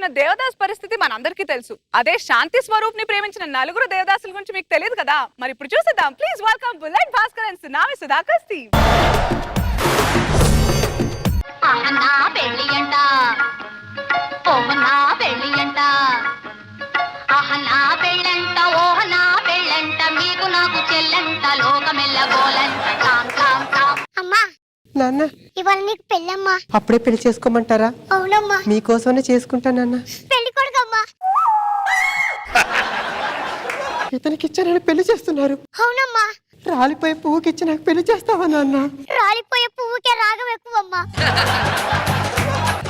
ప్రేమించిన దేవదాస్ పరిస్థితి మనందరికీ తెలుసు. అదే శాంతి స్వరూప్ ని ప్రేమించిన నలుగురు దేవదాసుల గురించి మీకు తెలియదు కదా. మరి ఇప్పుడు చూసేద్దాం. Please welcome bullet Bhaskar and tsunami Sudhakar team. అహనా పెళ్ళియంట ఓహనా పెళ్ళియంట అహనా పెళ్ళంట ఓహనా పెళ్ళంట మీకు నాకు చెల్లంట లోకమెల్లగోలంట తాం తాం తాం. అమ్మా నాన్న ఇవాళ నీకు పెళ్ళమ్మా. అప్పుడే పెళ్లి చేసుకోమంటారా? అవునమ్మా. మీకోసమే చేసుకుంటానన్నా. పెళ్లి కొడుకమ్మా. ఇతనికి ఇచ్చారని పెళ్లి చేస్తున్నారు. అవునమ్మా. రాలిపోయే పువ్వుకిచ్చి నాకు పెళ్లి చేస్తావా నాన్న? రాలిపోయే పువ్వుకే రాగం ఎక్కువమ్మా.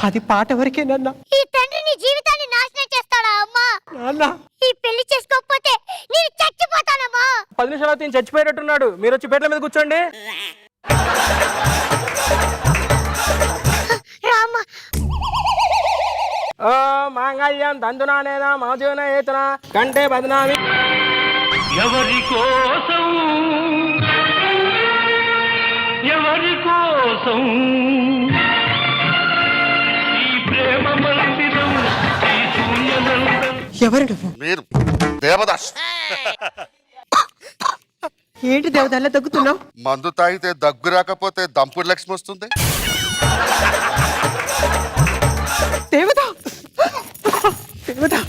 అది పాట వరకేనన్నా. ఈ తండ్రి నీ జీవితాన్ని నాశనం చేస్తాడా అమ్మా? నాన్న ఈ పెళ్లి చేసుకోకపోతే నేను చచ్చిపోతానమ్మా. 10 నిమిషాలు అయితే చచ్చిపోయేటట్టున్నాడు. మీరు వచ్చి బెడ్ల మీద కూర్చోండి. రామ్మా. ఓ మాంగళ్యం తందునానేనా మమజీవన ఏతన కంటే బదనామి. ఎవరి కోసం ఈ ప్రేమ మందిరం ఈ శూన్యనందం. ఎవరు నువ్వు? మీరు దేవదాస్. ఏంటి దేవదాల్లా దగ్గుతున్నావు? మందు తాగితే దగ్గు రాకపోతే దంపుడు లక్ష్మి వస్తుంది. దేవదా దేవదా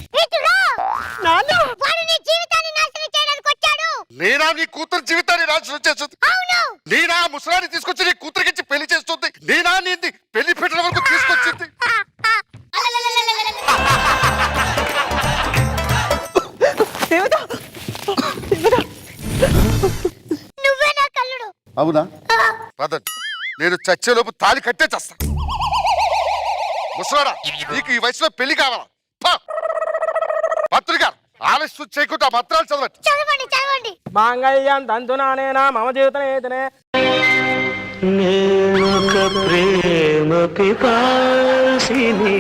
నాన్న వాడు నీ జీవితాన్ని నాశనం చేయడానికి వచ్చాడు. నేనా నీ కూతురు జీవితాన్ని నాశనం చేస్తుంది? అవును. నేనా ముసలాన్ని తీసుకొచ్చి నీ కూతురికిచ్చి పెళ్లి చేస్తుంది? నేనా నీది పెళ్లి పెట్టడం వరకు తీసుకొచ్చింది? దేవదా దేవదా నువ్వే నా కల్లుడు. అవునా? పదండి, నేను చచ్చేలోపు తాళి కట్టే చేస్తా. ముసలాడా, నీకు ఈ వయసులో పెళ్లి కావాలా? పత్రిక ఆలస్యం చేయకుండా పత్రాలు చదవండి. చదవండి చదవండి. మాంగళ్యం తందునానేనా మమ జీవితం ఏతనే. నేనొక ప్రేమ పిపాసిని,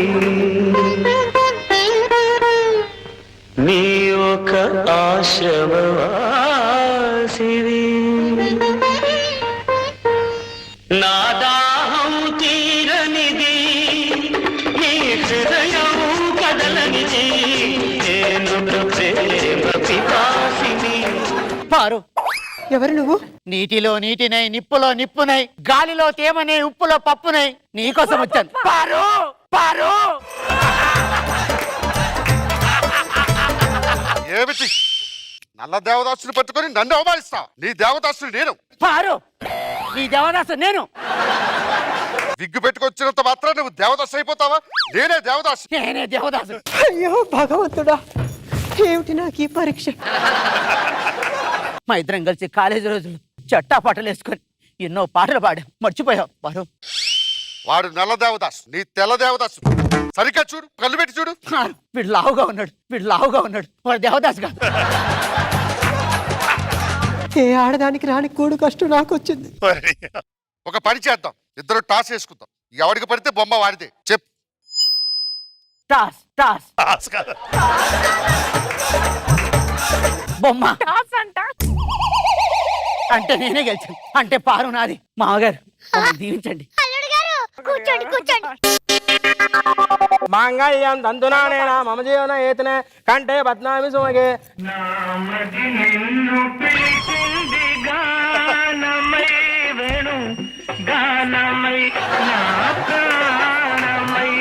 నీ ఒక ఆశ్రమవాసిని, నా దాహం తీరనిది, నీ హృదయం కదలనిది, నేనొక ప్రేమ పిపాసిని. పారు, ఎవరు నువ్వు? నీటిలో నీటినై, నిప్పులో నిప్పునై, గాలిలో తేమనై, ఉప్పులో పప్పునై నీకోసం వచ్చాను. పారు పారు. ఏమిటి నల్ల దేవదాసుని పట్టుకొని నన్ను అవమానిస్తా? నీ దేవదాసుని నేను. పారు, నీ దేవదాసు నేను. విగ్గు పెట్టుకొచ్చినంత మాత్రం నువ్వు దేవదాసు అయిపోతావా? నేనే దేవదాసు. నేనే దేవదాసు. అయ్యో భగవంతుడా, ఏమిటి నాకు ఈ పరీక్ష? మా ఇద్దరం కలిసి కాలేజీ రోజులు చట్టా పాటలు వేసుకొని ఎన్నో పాటలు పాడాం. మర్చిపోయావు పారు. వాడు నల్ల దేవదాసు, నీ తెల్ల దేవదాసు. సరిగ్గా చూడు, కళ్ళు పెట్టి చూడు. పారు, వీడు లావుగా ఉన్నాడు, వీడు లావుగా ఉన్నాడు. వాడు దేవదాసు కాదు. ఏ ఆడదానికి రాని కూడు కష్టం నాకు వచ్చింది. ఒక పని చేద్దాం, ఇద్దరు టాస్ వేసుకుందాం. ఎవరికి పడితే బొమ్మ వాడితే చెప్పు. టాస్ టాస్ బొమ్మ టాస్ అంట. అంటే నేనే గెలిచాను. అంటే పారు నాది. మామగారు మమ్మల్ని దీవించండి. అల్లుడు గారు కూర్చోండి కూర్చోండి. మాంగళ్యం తందునానేనా మమ జీవన ఏతనే కంటే బద్నామి సుమగే. నామది నిన్ను పిలిచింది గానమై వేణు గానమై నా ప్రాణమై.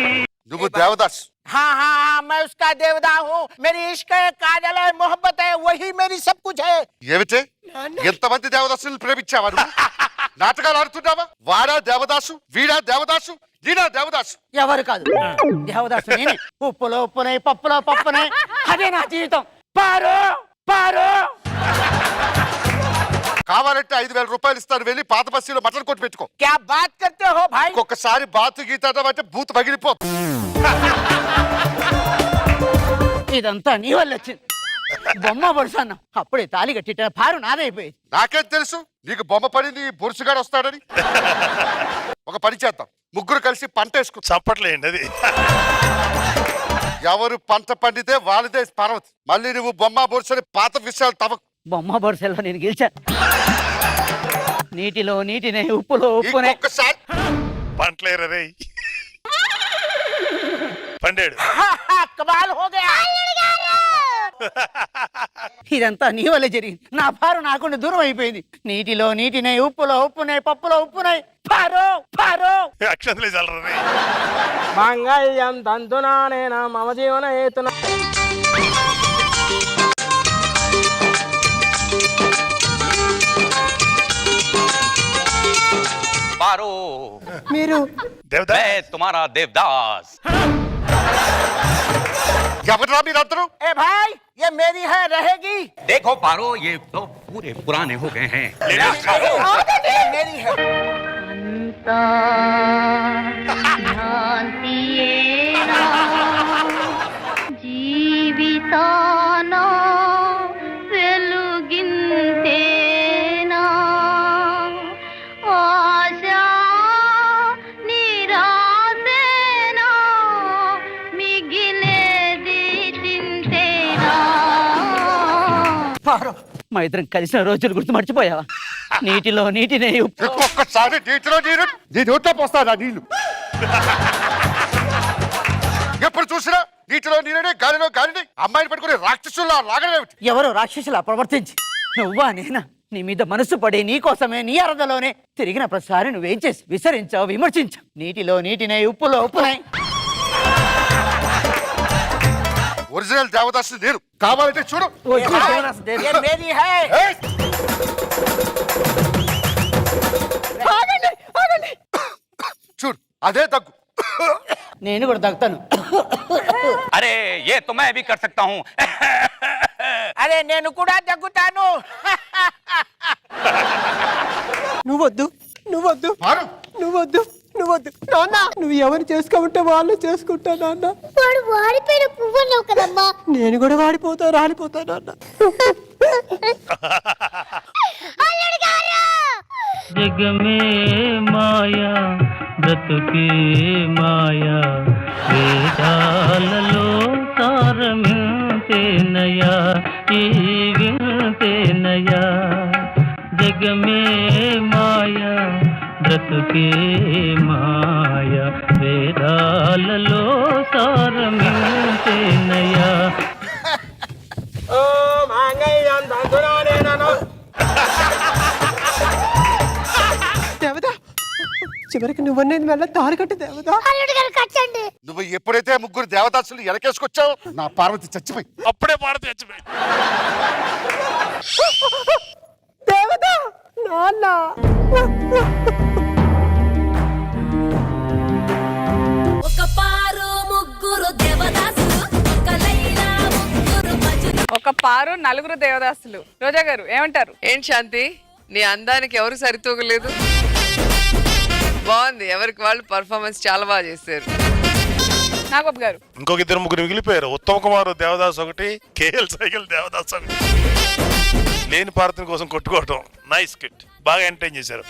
నువ్వు దేవదాసు. हाँ हाँ हाँ, मैं उसका देवता हूँ. मेरी इश्क है, काजल है, मोहब्बत है, वही मेरी सब कुछ है. ఏమిటే ఎంతమంది దేవదాసులు ప్రేమించావా నువ్వు? నాటకాలు ఆడుతున్నావా? వాడా దేవదాసు, వీడా దేవదాసు, ఈడా దేవదాసు. ఎవరు కాదు దేవదాసు నేనే. ఉప్పులో ఉప్పునై, పప్పులో పప్పునై, అదే నా జీవితం. పారు పారు. కావాలంటే 5,000 రూపాయలు ఇస్తాను, వెళ్ళి పాత బస్తీలో మటన్ కొట్టి పెట్టుకో. क्या बात करते हो भाई? ఒక్కసారి బాతు గీత అంటే బూత్ పగిలిపో. ఇదంతా నీ వల్ల వచ్చింది. బొమ్మ బొడుసన్నా అప్పుడే తాళి కట్టిట పారు నాదైపోయింది. నాకేం తెలుసు నీకు బొమ్మ పడింది బొరుసుగాడు వస్తాడని. ఒక పని చేద్దాం, ముగ్గురు కలిసి పంట వేసుకుంటాం. చప్పట్లేండి అది. ఎవరు పంట పండితే వాళ్ళదే పర్వతి. మళ్ళీ నువ్వు బొమ్మ బొరుసని పాత విషయాలు తవ్వకు. బొమ్మ బొరుసల్లో నేను గెలిచాను. నీటిలో నీటినే, ఉప్పులో ఉప్పునే. ఒక్కసారి పంటలేరే పండాడు. కమాల్ హో గయా ఇదంతా నీ వల్లే జరిగింది. నా పారు నాకుండా దూరం అయిపోయింది. నీటిలో నీటినై, ఉప్పులో ఉప్పునై, పప్పులో ఉప్పునై. పారు పారు అక్షంతలే చల్లరు మాంగళ్యం తంతునానేన మమ జీవన హేతున. पारो మీరు దేవదా मैं तुम्हारा देवदास ఎవరా మీరందరూ? ఏ భాయ్ ये मेरी है रहेगी. देखो पारो ये तो पूरे पुराने हो गए हैं ये मेरी है. జీవితాన వెలుగింతేనా ఆశా నిరాశేనా మిగిలేది చింతేనా. పారు మా ఇద్దరం కలిసిన రోజులు గుర్తు మర్చిపోయావా? నీటిలో నీటినే, ఉప్పు ఒక్కొక్కసారి నీటిలో నీరు నీ నోట్లో పోస్తాడా నీళ్లు? ఎప్పుడు చూసినా నీటిలో నీరునే, గాలిలో గాలిని, అమ్మాయిని పట్టుకుని రాక్షసుల్లా లాగడమేమిటి? ఎవరో రాక్షసులా ప్రవర్తించి నువ్వా నేనా నీ మీద మనసు పడి నీ కోసమే నీ అరదలోనే తిరిగిన ప్రతిసారి నువ్వేం చేసి విసరించావు, విమర్శించావు. నీటిలో నీటినే, ఉప్పులో ఉప్పునై. ఒరిజినల్ దేవదాసు నేను. కావాలంటే చూడు. ये मेरी है. ఏయ్! చూడు అదే దగ్గు. నేను కూడా తగ్గుతాను. अरे ये तो मैं भी कर सकता हूँ అరే నేను కూడా తగ్గుతాను. నువ్వొద్దు నువ్వొద్దు పారు. నువ్వొద్దు నువ్వొద్దు నాన్న. నువ్వు ఎవరు చేసుకోమంటే వాళ్ళు చేసుకుంటా నాన్న. వాడు వాడిపోయిన పువ్వు అన్నావు కదమ్మా. నేను కూడా వాడిపోతా రాలిపోతా నాన్న. అల్లుడు గారు जग में माया ब्रतुके माया వేదాలలో సారమింతే నయా ఈ వింతే నయా జగ మే మాయా బ్రతుకే మాయా వేదాలలో సారమింతే నయా. ఓ మాంగళ్యం తంతునానేన దేవదా చివరికి నువ్వనేది మెల్ల తారు కట్టు దేవదా. అల్లుడు గారు కట్టండి. నువ్వు ఎప్పుడైతే ముగ్గురు దేవదాసులు వెనకేసుకొచ్చావు నా పార్వతి చచ్చిపోయి. అప్పుడే పాడితే చచ్చిపోయి దేవదా నాన్న. ఒక పారు ముగ్గురు దేవదాసులు ఒక లైలా ముగ్గురు మజులు. ఒక పారు నలుగురు దేవదాసులు. రోజా గారు ఏమంటారు? ఏంటి శాంతి, నీ అందానికి ఎవరు సరితూగలేదు? బాగుంది, ఎవరికి వాళ్ళు పర్ఫార్మెన్స్ చాలా బాగా చేశారు. నాగబాబు గారు ఇంకొక ఇద్దరు ముగ్గురు మిగిలిపోయారు. ఉత్తమ్ కుమార్ దేవదాస్ ఒకటి, కేఎల్ సైకిల్ దేవదాస్ ఒకటి. లేని పార్వతి కోసం కొట్టుకోవటం నైస్ కిట్, బాగా ఎంటర్టైన్ చేశారు.